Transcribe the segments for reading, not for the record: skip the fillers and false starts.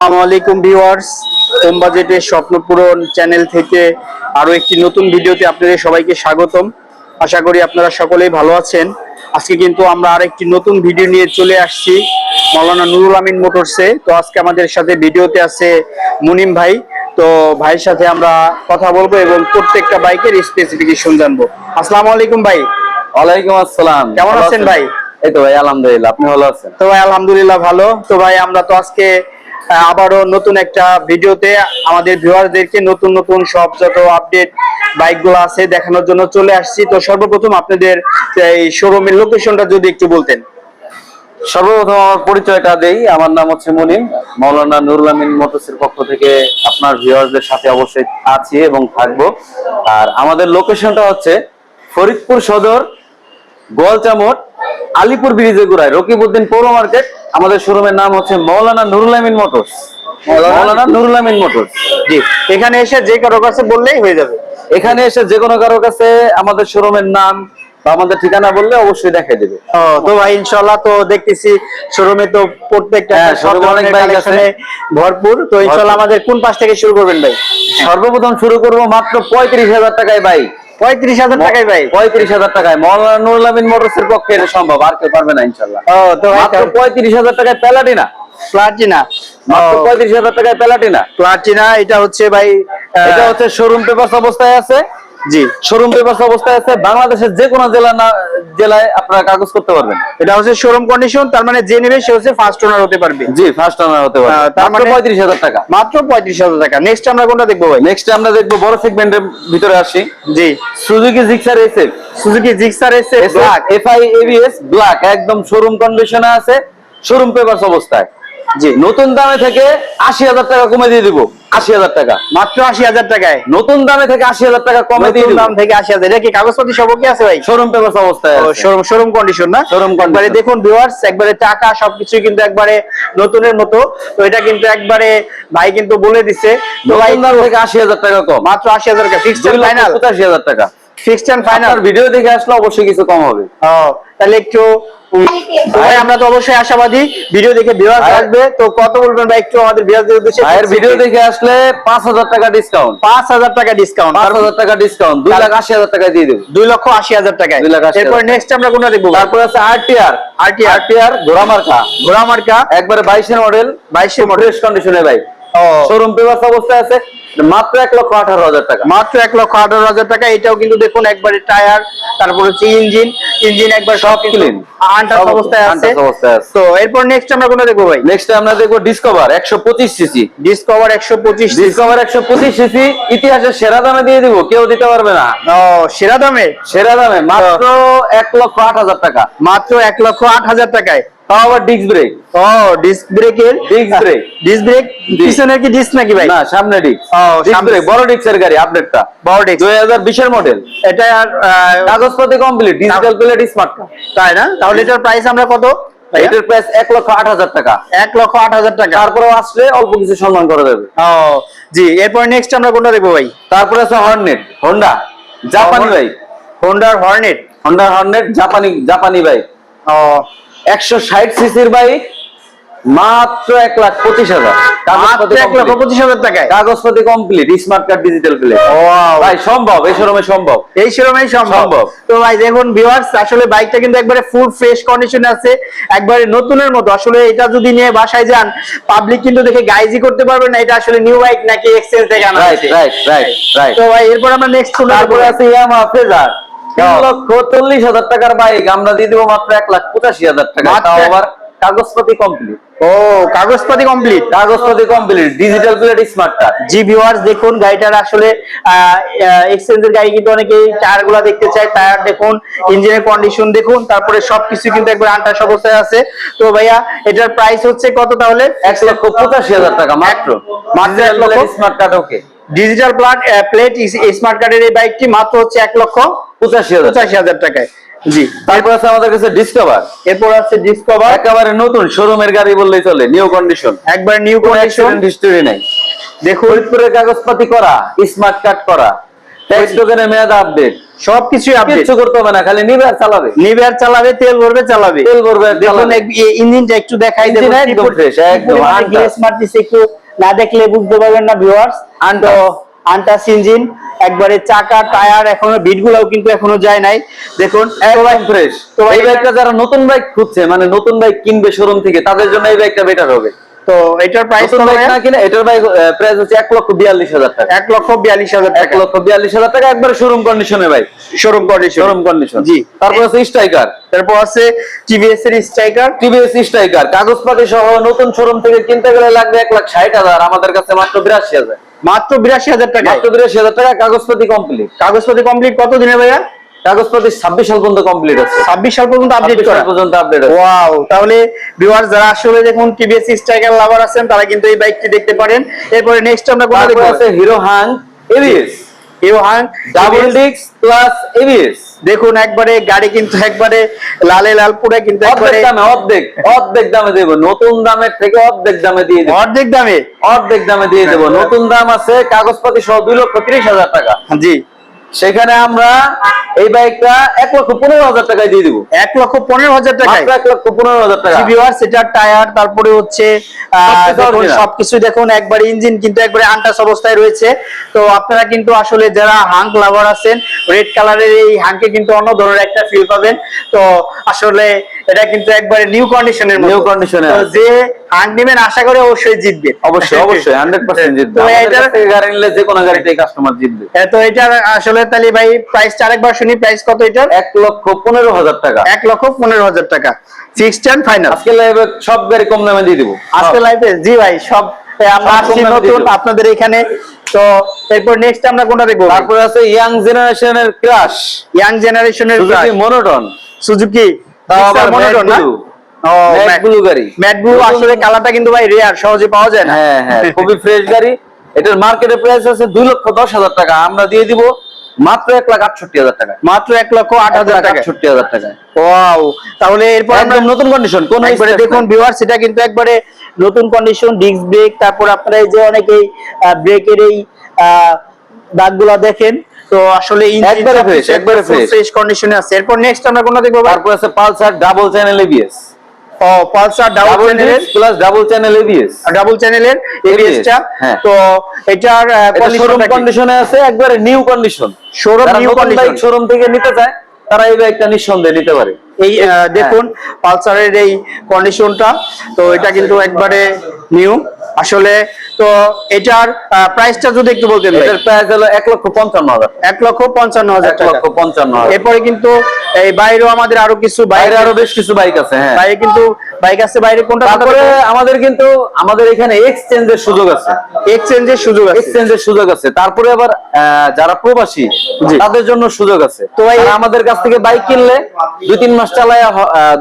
আসসালামু আলাইকুম viewers, home বাজেটের স্বপ্নপূরণ চ্যানেল থেকে আরো একটি নতুন ভিডিওতে আপনাদের সবাইকে স্বাগতম। আশা করি আপনারা সকলেই ভালো আছেন। আজকে কিন্তু আমরা আরেকটি নতুন ভিডিও নিয়ে চলে আসছি মাওলানা নুরুল আমিন মোটরসে। তো আজকে আমাদের সাথে ভিডিওতে আছে মুনিম ভাই। তো ভাইয়ের সাথে আমরা কথা বলবো এবং প্রত্যেকটা বাইকের স্পেসিফিকেশন জানবো। আসসালামু আলাইকুম ভাই। ওয়ালাইকুম আসসালাম। কেমন আছেন ভাই? এই তো ভাই আলহামদুলিল্লাহ, আপনি ভালো আছেন? তো ভাই আলহামদুলিল্লাহ ভালো। তো ভাই আমরা তো আজকে আবারও নতুন একটা ভিডিওতে আমাদের ভিউয়ারদেরকে নতুন নতুন সব যত আপডেট বাইকগুলো আছে দেখানোর জন্য চলে আসছি। তো সর্বপ্রথম আপনাদের এই শোরুমের লোকেশনটা যদি একটু বলতেন। সর্বপ্রথম আমার পরিচয়টা দেই। আমার নাম হচ্ছে মুনিম। মাওলানা নুরুল আমিন মোটরসের পক্ষ থেকে আপনার ভিউয়ারদের সাথে অবশ্যই আছি এবং থাকবো। আর আমাদের লোকেশনটা হচ্ছে ফরিদপুর সদর, গোয়ালচা মোড়, আলিপুর ব্রিজের গোড়ায় রকিবউদ্দিন পৌর মার্কেট। আমাদের শোরুমের নাম হচ্ছে মাওলানা নুরুল আমিন মোটরস। মাওলানা নুরুল আমিন মোটরস। জি, এখানে এসে যে কারো কাছে বললেই হয়ে যাবে। এখানে এসে যে কোনো কারো কাছে আমাদের শোরুমের নাম বা আমাদের ঠিকানা বললে অবশ্যই দেখাই দেবে। তো ভাই ইনশাআল্লাহ তো দেখতেছি শোরুমে তো প্রত্যেকটা শোরুমে অনেক বাইক আছে ভরপুর। তো ইনশাআল্লাহ আমাদের কোন পাশ থেকে শুরু করবেন ভাই? সর্বপ্রথম শুরু করব মাত্র 35,000 টাকায় বাইক। 35,000 টাকায় ভাই? 35,000 টাকায় মাওলানা নুরুল আমিন মোটরসের পক্ষে এটা সম্ভব, আর কেউ পারবে না ইনশাআল্লাহ। তো মাত্র 35,000 টাকায় প্যালাডিনা। প্লাটিনা, মাত্র 35,000 টাকায় প্যালাডিনা। প্লাটিনা এটা হচ্ছে ভাই, এটা হচ্ছে শোরুম পেপারস অবস্থায় আছে। জি, শোরুম পেপারস অবস্থায় আছে। বাংলাদেশের যে কোনো জেলায় আপনারা কাগজ করতে পারবেন। এটা হচ্ছে শোরুম কন্ডিশন, তার মানে যে নেবে সে হচ্ছে ফার্স্ট ওনার হতে পারবে। জি, ফার্স্ট ওনার হতে পারবে। তার মানে 35,000 টাকা। মাত্র 35,000 টাকা। নেক্সট আমরা কোনটা দেখবো ভাই? নেক্সট আমরা দেখবো বড় সেগমেন্টের ভিতরে আসি। জি, Suzuki Gixxer SF. Suzuki Gixxer SF black, FI ABS black, একদম শোরুম কন্ডিশনে আছে, শোরুম পেপারস অবস্থায়। জি, নতুন দামে থেকে 80,000 টাকা কমে দিয়ে দিব। 80,000 টাকা, মাত্র 80,000 টাকায়। নতুন দামে থেকে 80,000 টাকা কমে দিয়ে দিব। দাম থেকে 80,000। এটা কি কাগজপত্র সব কি আছে ভাই? শোরুম পেপারস অবস্থায় আছে। শোরুম কন্ডিশন না? Showroom condition. একবারে দেখুন ভিউয়ার্স, একবারে টাকা সবকিছু কিন্তু একবারে নতুনের মতো। তো এটা কিন্তু একবারে ভাই কিন্তু বলে দিছে। তো ভাই নতুন দাম থেকে 80,000 টাকা কম। মাত্র 80,000 টাকা ফিক্সড এন্ড ফাইনাল। 85,000 টাকা ফিক্সড এন্ড ফাইনাল। আপনার ভিডিও দেখে আসলে অবশ্যই কিছু কম হবে। তাহলে একটু ভাই আমরা তো অবশ্যই আশাবাদী ভিডিও দেখে ভিউয়ার্স আসবে। তো কত বলবেন ভাই একটু আমাদের ভিউয়ারদের উদ্দেশ্যে? ভাইয়ের ভিডিও দেখে আসলে 5,000 টাকা ডিসকাউন্ট। 5,000 টাকা ডিসকাউন্ট। 5,000 টাকা ডিসকাউন্ট, 2,80,000 টাকা দিয়ে দেব। 2,80,000 টাকায়। 2,80,000 এরপর নেক্সট আমরা কোনটা দেখবো? তারপর আছে আরটিআর ঘোড়া মার্কা, একবারে 22 এর মডেল, 22 এর মডেল, ফ্রেশ কন্ডিশনে ভাই। শোরুম পেপারস অবস্থায় আছে। মাত্র 1,18,000 টাকা। মাত্র 1,18,000 টাকা। এটাও কিন্তু দেখুন একবারে টায়ার, তারপর হচ্ছে ইঞ্জিন একবার সব ক্লিন আনটাচ অবস্থায় আছে। তো এরপর নেক্সট আমরা কোনটা দেখবো ভাই? নেক্সট আমরা দেখবো ডিসকভার 125 সিসি। ডিসকভার 125 সিসি ইতিহাসের সেরা দামে দিয়ে দিব, কেউ দিতে পারবে না। সেরা দামে? সেরা দামে মাত্র 1,08,000 টাকা। মাত্র 1,08,000 টাকায়। তাও আবার ডিস্ক ব্রেক। ডিস্ক ব্রেকের ডিস্ক ব্রেক পিছনের কি ডিস্ক নাকি ভাই? না, সামনে ডিস্ক। ডিস্ক ব্রেক, বড় ডিস্কের গাড়ি, আপডেটটা বড় ডিস্ক, 2020 এর মডেল। এটা আর কাগজপত্র complete, digital plate, smart card. তাই না? তাহলে এটার প্রাইস আমরা কত? এটার প্রাইস 1,08,000 টাকা। 1,08,000 টাকা। তারপরে আসলে অল্প কিছু সম্মান করে দেবে। জি, এরপর নেক্সট আমরা কোনটা দেখবো ভাই? তারপরে আছে হর্নেট, হোন্ডা জাপানি বাইক। হোন্ডার হর্নেট জাপানি বাইক। 160 সিসির বাইক, মাত্র 1,25,000। 1,25,000 টাকায়। কাগজপত্র complete, smart card, digital plate. ভাই সম্ভব, এই শোরুমে সম্ভব, এই শোরুমেই সম্ভব। তো ভাই দেখুন ভিউয়ার্স, আসলে বাইকটা কিন্তু একবারে ফুল ফ্রেশ কন্ডিশনে আছে, একবারে নতুনের মতো। আসলে এটা যদি নিয়ে বাসায় যান, পাবলিক কিন্তু দেখে গাইজি করতে পারবে না এটা আসলে নিউ বাইক নাকি এক্সচেঞ্জ থেকে আনা হয়েছে। রাইট। তো ভাই এরপর আমরা নেক্সট তারপরে আছে ইয়ামাহা ফেজার 3,40,000 টাকার বাইক, আমরা দিয়ে দেবো মাত্র 1,85,000 টাকা। তাও আবার কাগজপত্র কমপ্লিট। কাগজপত্র complete, digital plate, smart card. জি ভিউয়ার্স দেখুন, গাড়িটার আসলে এক্সচেঞ্জের গাড়ি কিন্তু অনেকেই টায়ার গুলা দেখতে চায়। টায়ার দেখুন, ইঞ্জিনের কন্ডিশন দেখুন, তারপরে সবকিছু কিন্তু একবার আনটাচ অবস্থায় আছে। তো ভাইয়া এটার প্রাইস হচ্ছে কত তাহলে? 1,85,000 টাকা মাত্র। Smart card okay, digital plate smart কার্ডের এই বাইকটি মাত্র হচ্ছে 1,85,000 টাকায়। জি, তারপর আছে আমাদের কাছে ডিসকভার। এরপর আছে ডিসকভার, একেবারে নতুন শোরুমের গাড়ি বললেই চলে, নিউ কন্ডিশন, একবার নিউ কন্ডিশন, হিস্টরি নাই। দেখুন ফরিদপুরের কাগজপাতি করা, স্মার্ট কার্ড করা, ট্যাক্স টোকেনের মেয়াদ আপডেট, সবকিছু আপডেট, কিছু করতে হবে না, খালি নিবে আর চালাবে, নিবে আর চালাবে, তেল ভরবে চালাবে, তেল ভরবে আর দেখুন চালাবে। ইঞ্জিনটা একটু দেখাই দেব, ইঞ্জিন একদম ফ্রেশ, একদম গ্লেজ মারতেছে, একটু না দেখলে বুঝতে পারবেন না ভিউয়ার্স। তো আনটাস ইঞ্জিন, একবারে চাকা টায়ার এখনো বিটগুলোও কিন্তু এখনো যায় নাই, দেখুন একদম ফ্রেশ। তো এই বাইকটা যারা নতুন বাইক খুঁজছে, মানে নতুন বাইক কিনবে শোরুম থেকে, তাদের জন্য এই বাইকটা বেটার হবে। তো এটার প্রাইস নতুন বাইক না কিনে এটার বাইক প্রাইস হচ্ছে 1,42,000 টাকা। 1,42,000 টাকা, 1,42,000 টাকা, একবারে শোরুম কন্ডিশনে bike, showroom condition, showroom condition. জি। তারপর আছে স্ট্রাইকার, তারপর আছে টিভিএস এর স্ট্রাইকার, টিভিএস স্ট্রাইকার কাগজপাতি সহ নতুন শোরুম থেকে কিনতে গেলে লাগবে 1,60,000, আমাদের কাছে মাত্র 82,000, মাত্র 82,000 টাকা, মাত্র 82,000 টাকা, কাগজপাতি কমপ্লিট। কাগজপত্র কমপ্লিট কত দিনে ভাইয়া? কাগজপাতি 26 সাল পর্যন্ত কমপ্লিট আছে, 26 সাল পর্যন্ত আপডেট 26 করা সাল পর্যন্ত আপডেট আছে। ওয়াও, তাহলে ভিউয়ার্স যারা আসলে দেখুন টিভিএস স্ট্রাইকার লাভার আছেন, তারা কিন্তু এই বাইকটি দেখতে পারেন। এরপরে নেক্সট আমরা কোনটা তারপর দেখব? আছে hero Hang ABS, hero Hang double disc plus ABS. দেখুন একবারে গাড়ি কিন্তু একবারে লালে লাল পুরে কিন্তু একবারে অর্ধেক দামে, অর্ধেক দামে দেব, নতুন দামের থেকে অর্ধেক দামে দিয়ে দেব, অর্ধেক দামে, অর্ধেক দামে দিয়ে দেব। নতুন দাম আছে কাগজপাতি সহ 2,30,000 টাকা, জি। সেখানে আমরা এই বাইকটা 1,15,000 টাকায় দিয়ে দিব, 1,15,000 টাকায়, মাত্র 1,15,000 টাকা। ভিউয়ার্স এটার টায়ার, তারপরে হচ্ছে দেখুন original। সবকিছু দেখুন, একবার ইঞ্জিন কিন্তু একবারে আনটাচ অবস্থায় রয়েছে। তো আপনারা কিন্তু আসলে যারা হাঙ্ক লাভার আছেন, রেড কালারের এই হাঙ্কে কিন্তু অন্য ধরনের একটা ফিল পাবেন। তো আসলে এটা কিন্তু একবারে নিউ কন্ডিশনের মতো, নিউ কন্ডিশনে তো যে হাঙ্ক নেবেন আশা করে অবশ্যই জিতবে, অবশ্যই 100% জিতবে। তো আমাদের এটার কাছ থেকে গাড়ি নিলে যে কোনো গাড়িতেই কাস্টমার জিতবে। তো এটার আসলে তাহলে ভাই প্রাইসটা আরেকবার শুনি, প্রাইস কত এটার? 1,15,000 টাকা, 1,15,000 টাকা, ফিক্সড এন্ড ফাইনাল। আজকে লাইভে সব গাড়ি কম দামে দিয়ে দিব, আজকে লাইভে, জি ভাই, সব আমরা সব আসছি কম দামে নতুন দিয়ে দেব। আপনাদের এখানে। তো এরপর নেক্সট আমরা কোনটা দেখবো? তারপরে আছে ইয়াং জেনারেশনের ক্রাশ, ইয়াং জেনারেশনের সুজুকি মনোটন, সুজুকি তাও আবার মনোটন না? ও ম্যাট ব্লু গাড়ি, ম্যাট ব্লু, আসলে কালারটা কিন্তু ভাই রেয়ার, সহজে পাওয়া যায় না। হ্যাঁ হ্যাঁ, খুবই ফ্রেশ গাড়ি। এটার মার্কেটের প্রাইস আছে 2,10,000 টাকা, আমরা দিয়ে দিব মাত্র 1,68,000 টাকা, মাত্র 1,08,000 টাকা, 1,68,000 টাকা। ওয়াও, তাহলে এরপর আমরা একদম নতুন কন্ডিশন, কোন একবারে দেখুন ভিউয়ার্স, এটা কিন্তু একবারে নতুন কন্ডিশন, ডিস্ক ব্রেক, তারপর আপনারা এই যে অনেকেই ব্রেকের এই দাগগুলা দেখেন, তো আসলে একবারে fresh, একবারে fresh। ফ্রেশ কন্ডিশনে আছে। এরপর নেক্সট আমরা কোনটা দেখবো ভাই? তারপর আছে পালসার ডাবল চ্যানেল এবিএস, ও পালসার ডাবল ডাবল চ্যানেলের, plus double channel ABS, double চ্যানেলের এবিএসটা। হ্যাঁ। তো এটার এটা শোরুম কন্ডিশনটা কি? কন্ডিশনে আছে, একবারে new condition. Showroom new condition, showroom থেকে নিতে চায় তারা এই বাইকটা নিঃসন্দেহে নিতে পারে। এই দেখুন পালসারের এই কন্ডিশনটা, তো এটা কিন্তু একবারে নিউ আসলে। তো এটার প্রাইসটা যদি একটু বলতেন ভাই? এটার প্রাইস হলো 1,55,000, 1,55,000 টাকা। 1,55,000। এরপরে কিন্তু এই বাইরেও আমাদের আরো কিছু বাইরে আরো বেশ কিছু বাইক আছে, হ্যাঁ বাইরে কিন্তু বাইক আছে, বাইরে কোনটা? তারপরে আমাদের কিন্তু আমাদের এখানে এক্সচেঞ্জের সুযোগ আছে, এক্সচেঞ্জের সুযোগ আছে, এক্সচেঞ্জের সুযোগ আছে। তারপরে আবার যারা প্রবাসী তাদের জন্য সুযোগ আছে। তো আমাদের কাছ থেকে বাইক কিনলে 2-3 মাস চালায়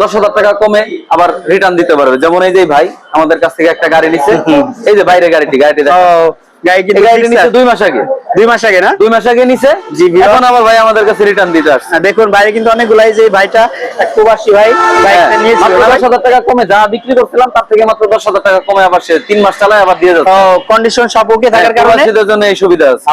10,000 টাকা কমে আবার রিটার্ন দিতে পারবে। যেমন এই যে ভাই আমাদের কাছ থেকে একটা গাড়ি নিছে, এই যে বাইরে গাড়িটি দেখেন। গাড়ি কিন্তু গাড়িটি নিছে 2 মাস আগে, 2 মাস আগে না? 2 মাস আগে নিছে, জি, এখন আবার ভাই আমাদের কাছে রিটার্ন দিতে আসছে। দেখুন বাইরে কিন্তু অনেকগুলাই, যে ভাইটা এক প্রবাসী ভাই বাইকটা নিয়েছিল, মাত্র 10,000 টাকা কমে যা বিক্রি করছিলাম তার থেকে মাত্র 10,000 টাকা কমে আবার সে 3 মাস চালায় আবার দিয়ে যাচ্ছে। কন্ডিশন সব ওকে থাকার কারণে প্রবাসীদের জন্য এই সুবিধা আছে।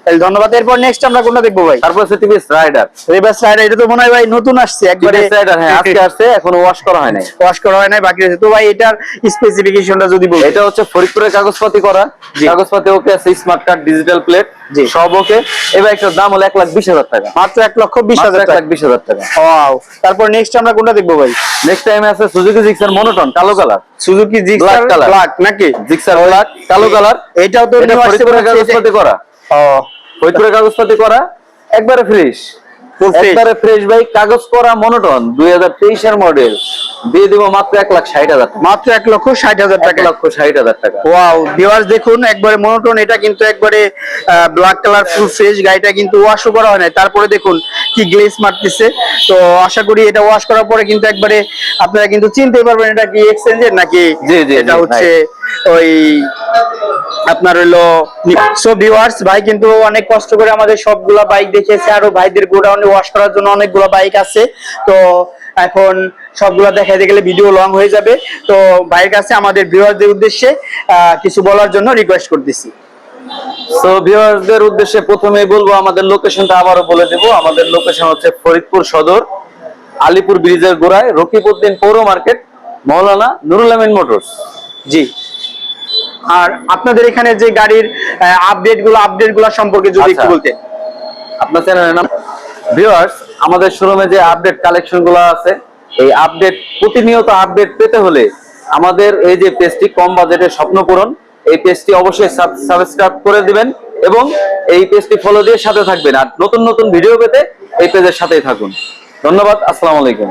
তাহলে ধন্যবাদ। এরপর নেক্সট আমরা কোনটা দেখবো ভাই? তারপর আছে টিভিএস রাইডার, রিভার্স রাইডার, এটা তো মনে হয় ভাই নতুন আসছে একবারে। টিভিএস রাইডার, হ্যাঁ আজকে আসছে, এখনো ওয়াশ করা হয় নাই, ওয়াশ করা হয় নাই, বাকি আছে। তো ভাই এটার স্পেসিফিকেশনটা যদি বলেন? এটা হচ্ছে ফরিদপুরের কাগজপাতি করা, কাগজপাতি ওকে আছে, স্মার্ট কার্ড, ডিজিটাল প্লেট, সব ওকে। এই বাইকটার দাম হলো 1,20,000 টাকা, মাত্র 1,20,000 টাকা, 1,20,000 টাকা। ওয়াও। তারপর নেক্সট আমরা কোনটা দেখবো ভাই? নেক্সট টাইমে আছে সুজুকি জিক্সার মনোটন, কালো কালার, সুজুকি জিক্সার ব্ল্যাক নাকি? জিক্সার ব্ল্যাক, কালো কালার। এটাও তো এটা ফরিদপুরের কাগজপাতি করা, ফরিদপুরের কাগজপাতি করা, একবারে ফ্রেশ, একবারে ফ্রেশ বাইক, কাগজ করা মনোটন, 2023 এর মডেল, দিয়ে দিব মাত্র 1,60,000 টাকা, মাত্র 1,60,000 টাকা, 1,60,000 টাকা। ওয়াও ভিউয়ার্স দেখুন একবারে মনোটোন, এটা কিন্তু একবারে ব্ল্যাক কালার, ফুল ফ্রেশ। গাড়িটা কিন্তু ওয়াশও করা হয় না, তারপরে দেখুন কি গ্লেজ মারতেছে। তো আশা করি এটা ওয়াশ করার পরে কিন্তু একবারে আপনারা কিন্তু চিনতে পারবেন এটা কি এক্সচেঞ্জের নাকি এটা হচ্ছে ওই আপনার হলো। সো ভিউয়ার্স ভাই কিন্তু অনেক কষ্ট করে আমাদের সবগুলা বাইক দেখিয়েছে, আরো ভাইদের গোডাউনে ওয়াশ করার জন্য অনেকগুলো বাইক আছে। তো এখন সবগুলা দেখাইতে গেলে ভিডিও লং হয়ে যাবে। তো ভাইয়ের কাছে আমাদের ভিউয়ারদের উদ্দেশ্যে কিছু বলার জন্য রিকোয়েস্ট করতেছি। সো ভিউয়ার্সদের উদ্দেশ্যে প্রথমেই বলবো আমাদের লোকেশনটা আবারও বলে দেব। আমাদের লোকেশন হচ্ছে ফরিদপুর সদর, আলিপুর ব্রিজের গোড়ায়, রকিবউদ্দিন পৌর মার্কেট, মাওলানা নুরুল আমিন মোটরস। জি। আর আপনাদের এখানে যে গাড়ির আপডেটগুলো সম্পর্কে যদি একটু আচ্ছা। বলতেন। আপনার চ্যানেলের নাম? ভিউয়ার্স, আমাদের শোরুমে যে আপডেট কালেকশন গুলো আছে, এই আপডেট প্রতিনিয়ত আপডেট পেতে হলে আমাদের এই যে পেজটি কম বাজেটের স্বপ্ন পূরণ, এই পেজটি অবশ্যই সাবস্ক্রাইব করে দিবেন এবং এই পেজটি ফলো দিয়ে সাথে থাকবেন। আর নতুন নতুন ভিডিও পেতে এই পেজের সাথেই থাকুন। ধন্যবাদ। আসসালামু আলাইকুম।